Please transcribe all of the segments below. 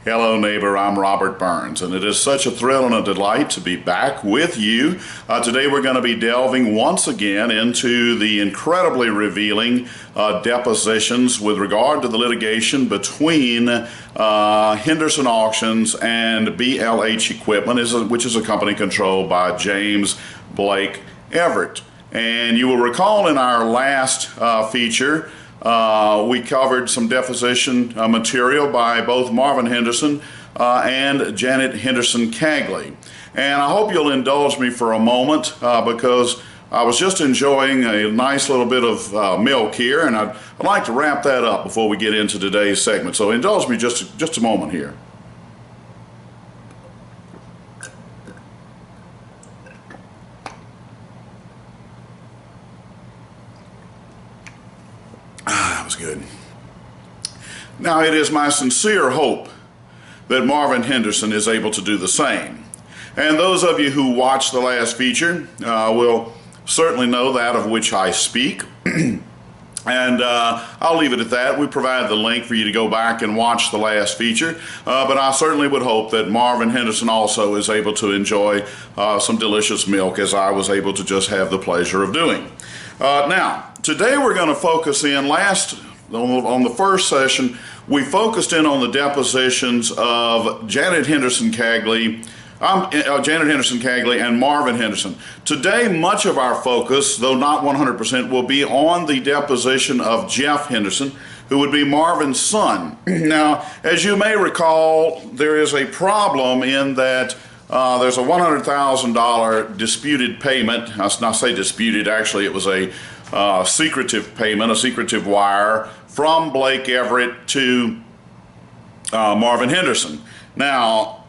Hello neighbor, I'm Robert Burns, and it is such a thrill and a delight to be back with you. Today we're going to be delving once again into the incredibly revealing depositions with regard to the litigation between Henderson Auctions and BLH Equipment, which is a company controlled by James Blake Everett. And you will recall in our last feature we covered some deposition material by both Marvin Henderson and Janet Henderson Cagley. And I hope you'll indulge me for a moment because I was just enjoying a nice little bit of milk here, and I'd like to wrap that up before we get into today's segment. So indulge me just a moment here. That was good. Now, it is my sincere hope that Marvin Henderson is able to do the same. And those of you who watched the last feature will certainly know that of which I speak. And I'll leave it at that. We provide the link for you to go back and watch the last feature. But I certainly would hope that Marvin Henderson also is able to enjoy some delicious milk, as I was able to just have the pleasure of doing. Now, today we're going to focus in, on the first session, we focused in on the depositions of Janet Henderson Cagley and Marvin Henderson. Today, much of our focus, though not 100%, will be on the deposition of Jeff Henderson, who would be Marvin's son. Now, as you may recall, there is a problem in that there's a $100,000 disputed payment. I say disputed, actually it was a secretive payment, a secretive wire from Blake Everett to Marvin Henderson. Now,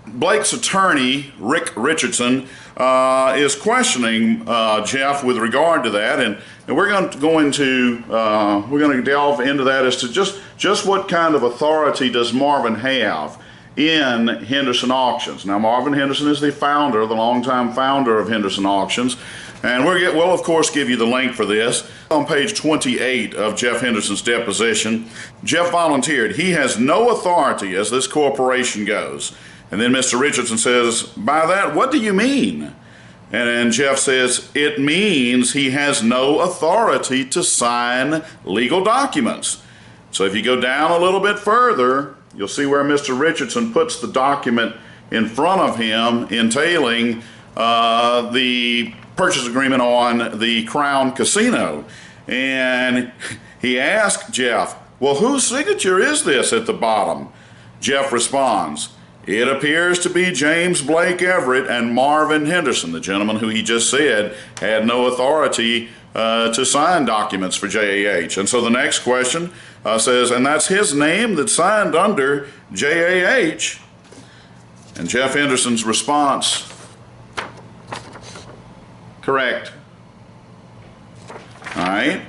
Blake's attorney, Rick Richardson, is questioning Jeff with regard to that, and we're going to delve into that as to just what kind of authority does Marvin have in Henderson Auctions. Now, Marvin Henderson is the founder, the longtime founder of Henderson Auctions, and we'll of course give you the link for this. On page 28 of Jeff Henderson's deposition, Jeff volunteered he has no authority as this corporation goes. And then Mr. Richardson says, by that, what do you mean? And Jeff says, it means he has no authority to sign legal documents. So if you go down a little bit further, you'll see where Mr. Richardson puts the document in front of him entailing the purchase agreement on the Crown Casino. And he asked Jeff, well, whose signature is this at the bottom? Jeff responds, it appears to be James Blake Everett and Marvin Henderson, the gentleman who he just said had no authority to sign documents for JAH. And so the next question says, and that's his name that signed under JAH. And Jeff Henderson's response, correct. All right.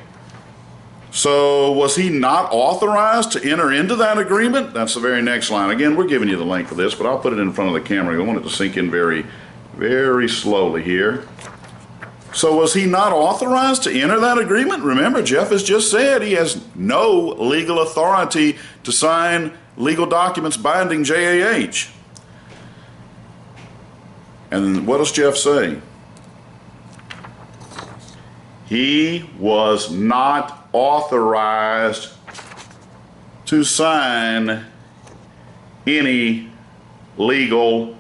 So was he not authorized to enter into that agreement? That's the very next line. Again, we're giving you the link for this, but I'll put it in front of the camera. I want it to sink in very, very slowly here. So was he not authorized to enter that agreement? Remember, Jeff has just said he has no legal authority to sign legal documents binding JAH. And what does Jeff say? He was not authorized to sign any legal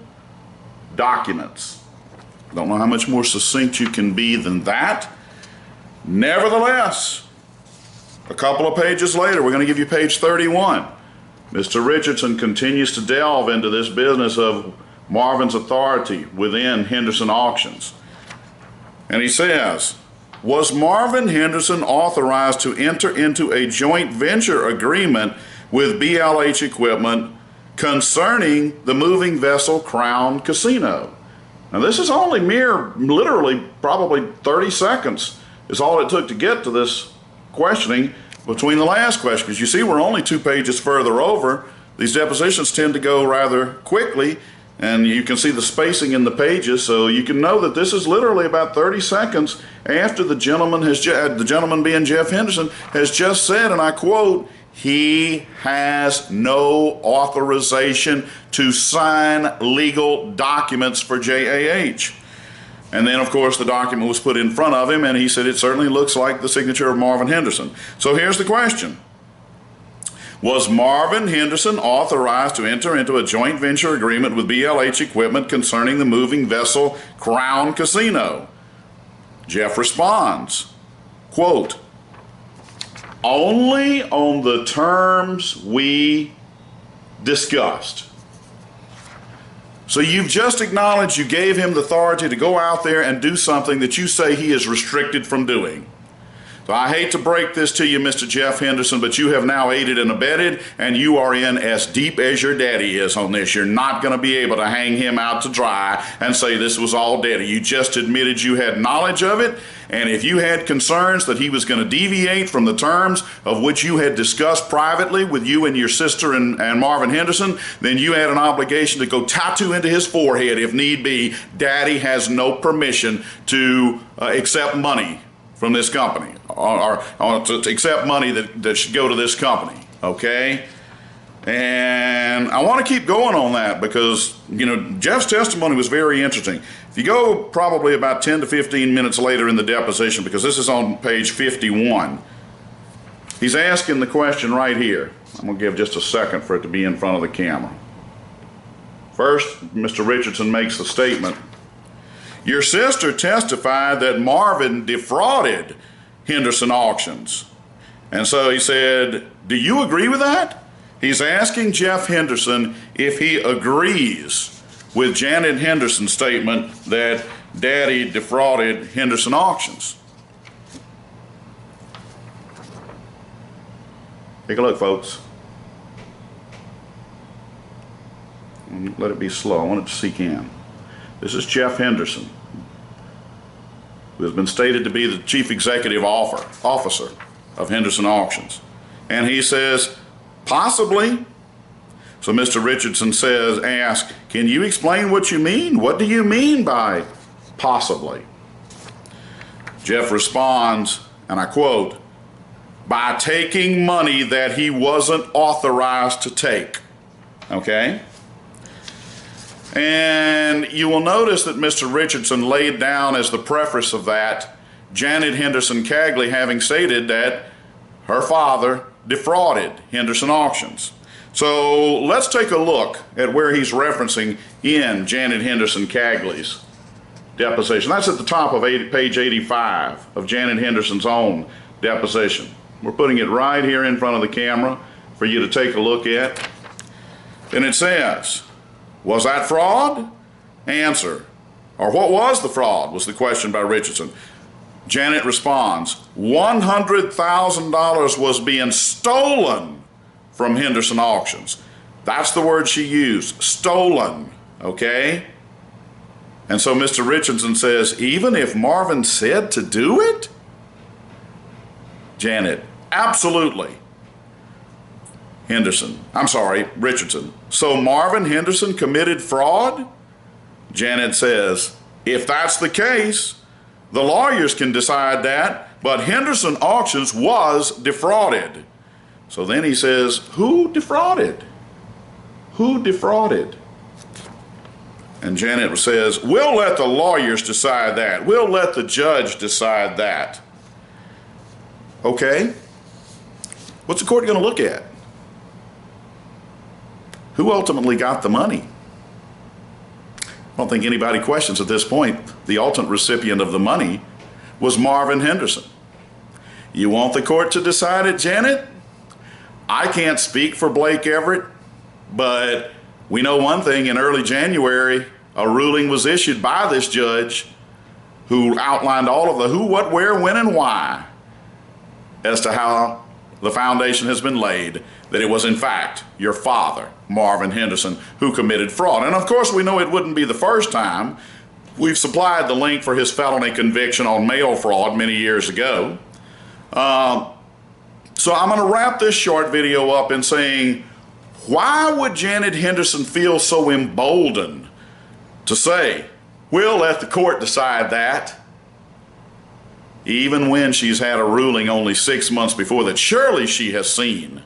documents. Don't know how much more succinct you can be than that. Nevertheless, a couple of pages later, we're going to give you page 31. Mr. Richardson continues to delve into this business of Marvin's authority within Henderson Auctions. And he says, was Marvin Henderson authorized to enter into a joint venture agreement with BLH Equipment concerning the moving vessel Crown Casino? Now this is only literally probably 30 seconds is all it took to get to this questioning between the last question. Because you see we're only 2 pages further over. These depositions tend to go rather quickly, and you can see the spacing in the pages, so you can know that this is literally about 30 seconds after the gentleman being Jeff Henderson has just said, and I quote, he has no authorization to sign legal documents for JAH. And then, of course, the document was put in front of him, and he said, it certainly looks like the signature of Marvin Henderson. So here's the question. Was Marvin Henderson authorized to enter into a joint venture agreement with BLH Equipment concerning the moving vessel Crown Casino? Jeff responds, quote, only on the terms we discussed. So you've just acknowledged you gave him the authority to go out there and do something that you say he is restricted from doing. So I hate to break this to you, Mr. Jeff Henderson, but you have now aided and abetted, and you are in as deep as your daddy is on this. You're not going to be able to hang him out to dry and say this was all daddy. You just admitted you had knowledge of it, and if you had concerns that he was going to deviate from the terms of which you had discussed privately with you and your sister and Marvin Henderson, then you had an obligation to go tattoo into his forehead, if need be, daddy has no permission to accept money from this company, or to accept money that should go to this company, okay? And I want to keep going on that because, you know, Jeff's testimony was very interesting. If you go probably about 10 to 15 minutes later in the deposition, because this is on page 51, he's asking the question right here. I'm going to give just a second for it to be in front of the camera. First, Mr. Richardson makes the statement, your sister testified that Marvin defrauded Henderson Auctions. And so he said, do you agree with that? He's asking Jeff Henderson if he agrees with Janet Henderson's statement that Daddy defrauded Henderson Auctions. Take a look, folks. Let it be slow. I want it to sink in. This is Jeff Henderson, who has been stated to be the chief executive officer of Henderson Auctions. And he says, possibly. So Mr. Richardson asks, can you explain what you mean? What do you mean by possibly? Jeff responds, and I quote, by taking money that he wasn't authorized to take. Okay? And you will notice that Mr. Richardson laid down as the preface of that Janet Henderson Cagley having stated that her father defrauded Henderson Auctions. So let's take a look at where he's referencing in Janet Henderson Cagley's deposition. That's at the top of page 85 of Janet Henderson's own deposition. We're putting it right here in front of the camera for you to take a look at. And it says, was that fraud? Answer. Or what was the fraud? Was the question by Richardson. Janet responds, $100,000 was being stolen from Henderson Auctions. That's the word she used, stolen, okay? And so Mr. Richardson says, even if Marvin said to do it? Janet, absolutely. Richardson. So Marvin Henderson committed fraud? Janet says, if that's the case, the lawyers can decide that, but Henderson Auctions was defrauded. So then he says, who defrauded? Who defrauded? And Janet says, we'll let the lawyers decide that. We'll let the judge decide that. Okay. What's the court going to look at? Who ultimately got the money? I don't think anybody questions at this point the ultimate recipient of the money was Marvin Henderson. You want the court to decide it, Janet? I can't speak for Blake Everett, but we know one thing. In early January, a ruling was issued by this judge who outlined all of the who, what, where, when, and why as to how the foundation has been laid that it was in fact your father, Marvin Henderson, who committed fraud. And of course we know it wouldn't be the first time. We've supplied the link for his felony conviction on mail fraud many years ago. So I'm going to wrap this short video up in saying, why would Janet Henderson feel so emboldened to say, we'll let the court decide that, even when she's had a ruling only 6 months before that surely she has seen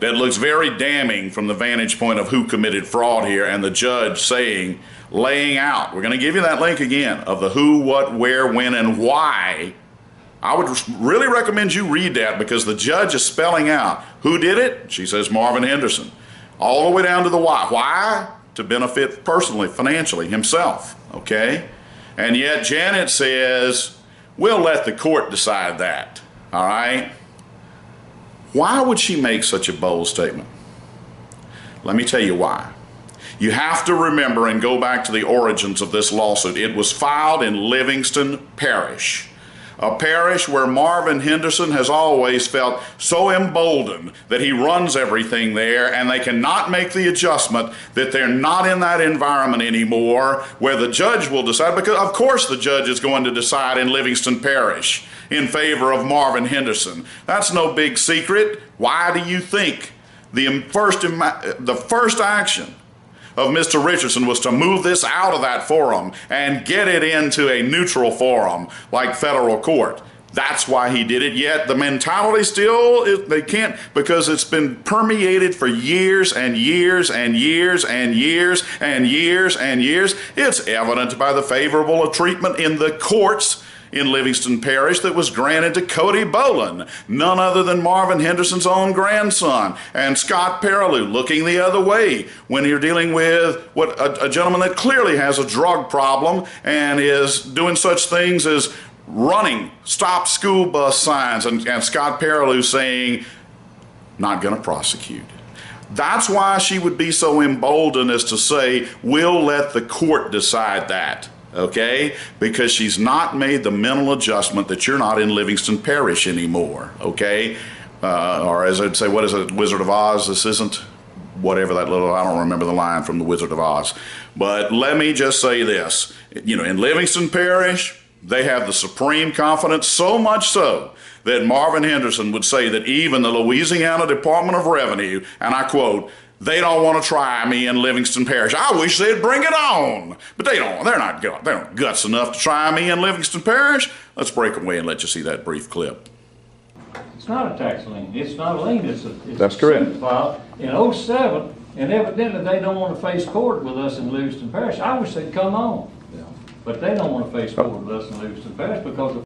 that looks very damning from the vantage point of who committed fraud here, and the judge saying, laying out, we're going to give you that link again, of the who, what, where, when, and why. I would really recommend you read that, because the judge is spelling out who did it. She says Marvin Henderson. All the way down to the why. Why? To benefit personally, financially, himself, okay? And yet Janet says, we'll let the court decide that, all right? Why would she make such a bold statement? Let me tell you why. You have to remember and go back to the origins of this lawsuit. It was filed in Livingston Parish, a parish where Marvin Henderson has always felt so emboldened that he runs everything there, and they cannot make the adjustment that they're not in that environment anymore where the judge will decide, because of course the judge is going to decide in Livingston Parish in favor of Marvin Henderson. That's no big secret. Why do you think the first action of Mr. Richardson was to move this out of that forum and get it into a neutral forum like federal court? That's why he did it. Yet the mentality still, they can't, because it's been permeated for years and years and years and years and years and years. It's evident by the favorable treatment in the courts in Livingston Parish that was granted to Cody Boland, none other than Marvin Henderson's own grandson, and Scott Perilou looking the other way when you're dealing with a gentleman that clearly has a drug problem and is doing such things as running stop school bus signs, and Scott Perilou saying, not going to prosecute. That's why she would be so emboldened as to say, we'll let the court decide that. Okay, because she's not made the mental adjustment that you're not in Livingston Parish anymore, okay? Or as I'd say, what is it, Wizard of Oz? This isn't whatever that little, I don't remember the line from the Wizard of Oz. But let me just say this, you know, in Livingston Parish, they have the supreme confidence, so much so that Marvin Henderson would say that even the Louisiana Department of Revenue, and I quote, they don't want to try me in Livingston Parish. I wish they'd bring it on. But they don't guts enough to try me in Livingston Parish. Let's break away and let you see that brief clip. It's not a tax lien. It's not a lien. It's That's a correct. suit filed in 07, and evidently they don't want to face court with us in Livingston Parish. I wish they'd come on. Yeah. But they don't want to face court with us in Livingston Parish because of...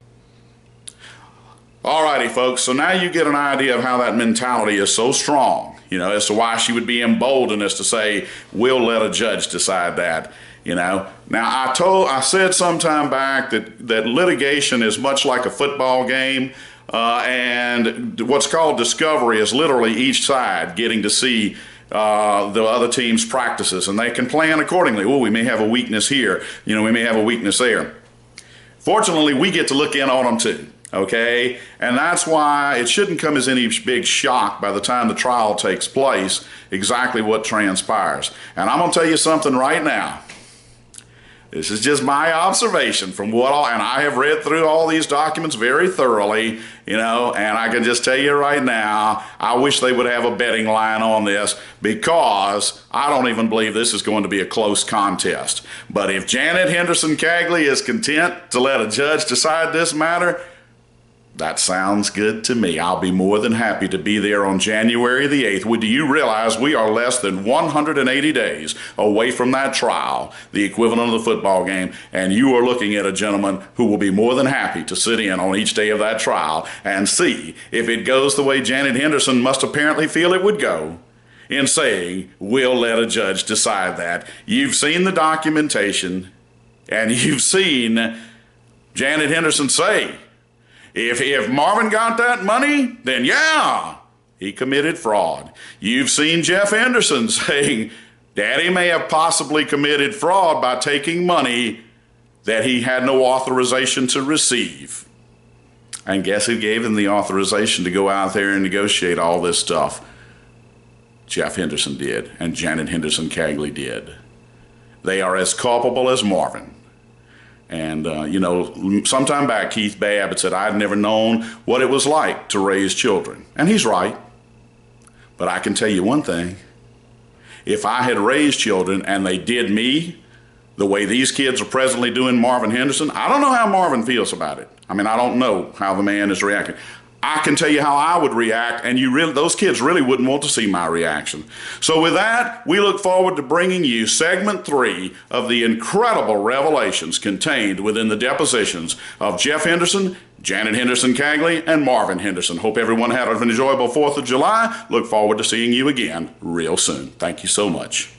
Alrighty, folks, so now you get an idea of how that mentality is so strong, you know, as to why she would be emboldened as to say, we'll let a judge decide that, you know. Now, I said some time back that litigation is much like a football game, and what's called discovery is literally each side getting to see the other team's practices, and they can plan accordingly. Oh, we may have a weakness here, you know, we may have a weakness there. Fortunately, we get to look in on them too. Okay, and that's why it shouldn't come as any big shock by the time the trial takes place exactly what transpires. And I'm going to tell you something right now. This is just my observation from and I have read through all these documents very thoroughly, you know, and I can just tell you right now, I wish they would have a betting line on this, because I don't even believe this is going to be a close contest. But if Janet Henderson Cagley is content to let a judge decide this matter, that sounds good to me. I'll be more than happy to be there on January the 8th. Do you realize we are less than 180 days away from that trial, the equivalent of the football game, and you are looking at a gentleman who will be more than happy to sit in on each day of that trial and see if it goes the way Janet Henderson must apparently feel it would go, in saying, we'll let a judge decide that. You've seen the documentation, and you've seen Janet Henderson say, if Marvin got that money, then yeah, he committed fraud. You've seen Jeff Henderson saying, Daddy may have possibly committed fraud by taking money that he had no authorization to receive. And guess who gave him the authorization to go out there and negotiate all this stuff? Jeff Henderson did, and Janet Henderson Cagley did. They are as culpable as Marvin. And, you know, sometime back, Keith Babbitt said, I'd never known what it was like to raise children. And he's right. But I can tell you one thing. If I had raised children and they did me the way these kids are presently doing Marvin Henderson, I don't know how Marvin feels about it. I mean, I don't know how the man is reacting. I can tell you how I would react, and those kids really wouldn't want to see my reaction. So with that, we look forward to bringing you segment 3 of the incredible revelations contained within the depositions of Jeff Henderson, Janet Henderson Cagley, and Marvin Henderson. Hope everyone had an enjoyable 4th of July. Look forward to seeing you again real soon. Thank you so much.